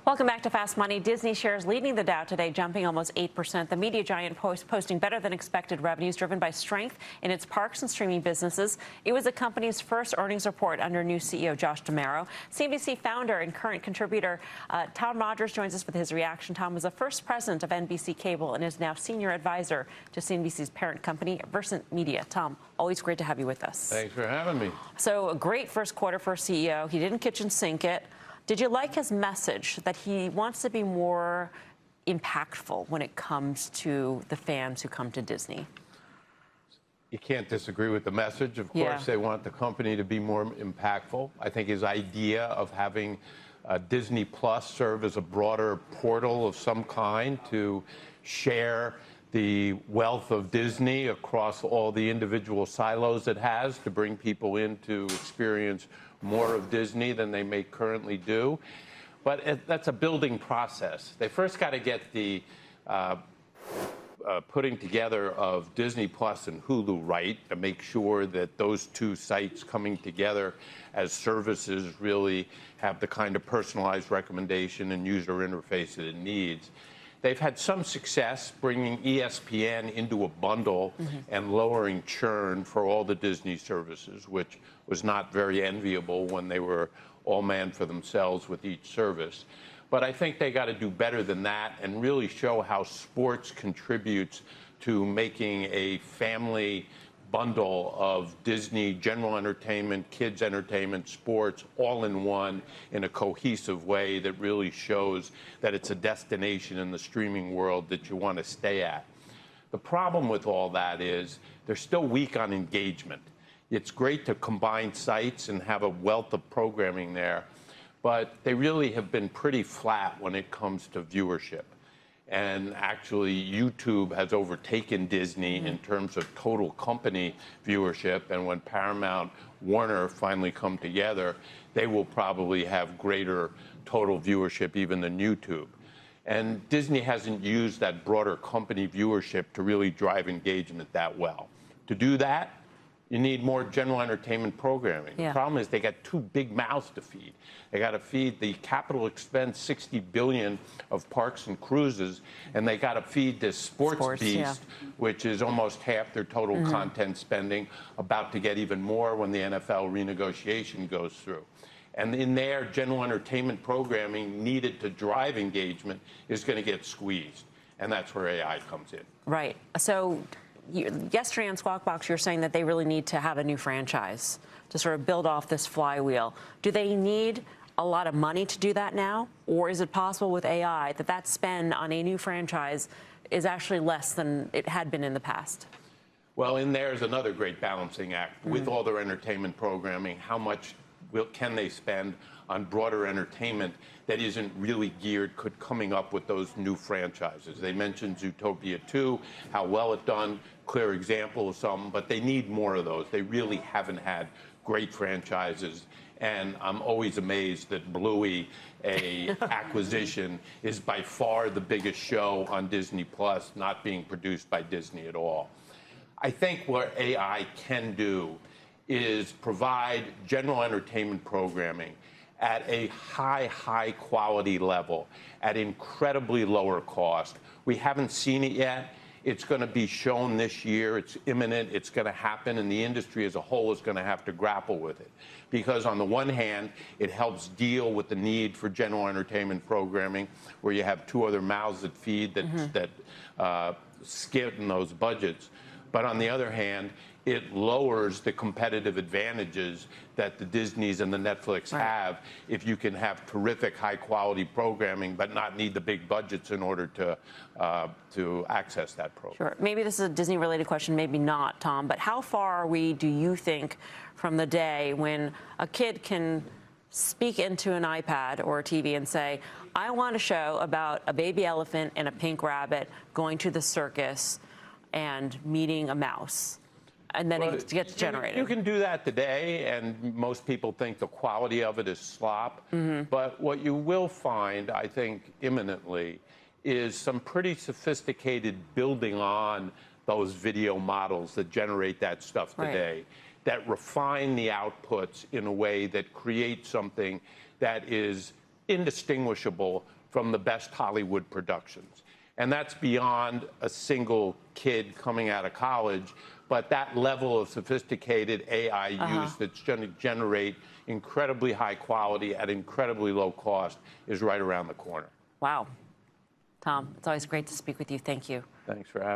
Welcome back to Fast Money. Disney shares leading the Dow today, jumping almost 8%. The media giant posting better than expected revenues driven by strength in its parks and streaming businesses. It was the company's first earnings report under new CEO Josh D'Amaro. CNBC founder and current contributor Tom Rogers joins us with his reaction. Tom was the first president of NBC Cable and is now senior advisor to CNBC's parent company, Versant Media. Tom, always great to have you with us. Thanks for having me. So a great first quarter for a CEO. He didn't kitchen sink it. Did you like his message that he wants to be more impactful when it comes to the fans who come to Disney? You can't disagree with the message. Of course, they want the company to be more impactful. I think his idea of having Disney Plus serve as a broader portal of some kind to share the wealth of Disney across all the individual silos it has to bring people in to experience more of Disney than they may currently do. But that's a building process. They first got to get the putting together of Disney Plus and Hulu right to make sure that those two sites coming together as services really have the kind of personalized recommendation and user interface that it needs. They've had some success bringing ESPN into a bundle and lowering churn for all the Disney services, which was not very enviable when they were all man for themselves with each service. But I think they got to do better than that and really show how sports contributes to making a family bundle of Disney general entertainment, kids entertainment, sports, all in one in a cohesive way that really shows that it's a destination in the streaming world that you want to stay at. The problem with all that is they're still weak on engagement. It's great to combine sites and have a wealth of programming there, but they really have been pretty flat when it comes to viewership. And actually, YouTube has overtaken Disney in terms of total company viewership. And when Paramount, Warner finally come together, they will probably have greater total viewership even than YouTube. And Disney hasn't used that broader company viewership to really drive engagement that well. To do that, you need more general entertainment programming. The problem is they got two big mouths to feed. They got to feed the capital expense $60 billion of parks and cruises, and they got to feed this sports beast, which is almost half their total content spending, about to get even more when the NFL renegotiation goes through. And in there, general entertainment programming needed to drive engagement is going to get squeezed, and that's where AI comes in. Right. So yesterday on Squawk Box, you're saying that they really need to have a new franchise to sort of build off this flywheel. Do they need a lot of money to do that now? Or is it possible with AI that that spend on a new franchise is actually less than it had been in the past? Well, in there is another great balancing act. With all their entertainment programming, how much can they spend on broader entertainment that isn't really geared coming up with those new franchises? They mentioned Zootopia 2, how well it done, clear example of some, but they need more of those. They really haven't had great franchises. And I'm always amazed that Bluey, a acquisition, is by far the biggest show on Disney Plus, not being produced by Disney at all. I think what AI can do is provide general entertainment programming at a high quality level, at incredibly lower cost. We haven't seen it yet. It's going to be shown this year. It's imminent. It's going to happen, and the industry as a whole is going to have to grapple with it. Because on the one hand, it helps deal with the need for general entertainment programming, where you have two other mouths that feed that skid in those budgets. But on the other hand, it lowers the competitive advantages that the Disneys and the Netflix have if you can have terrific high-quality programming but not need the big budgets in order to access that program. Sure. Maybe this is a Disney-related question, maybe not, Tom, but how far are we, do you think, from the day when a kid can speak into an iPad or a TV and say, I want a show about a baby elephant and a pink rabbit going to the circus and meeting a mouse? And then it gets generated. You can do that today, and most people think the quality of it is slop. But what you will find, I think, imminently, is some pretty sophisticated building on those video models that generate that stuff today, that refine the outputs in a way that creates something that is indistinguishable from the best Hollywood productions. And that's beyond a single kid coming out of college, but that level of sophisticated AI use that's going to generate incredibly high quality at incredibly low cost is right around the corner. Wow. Tom, it's always great to speak with you. Thank you. Thanks for having me.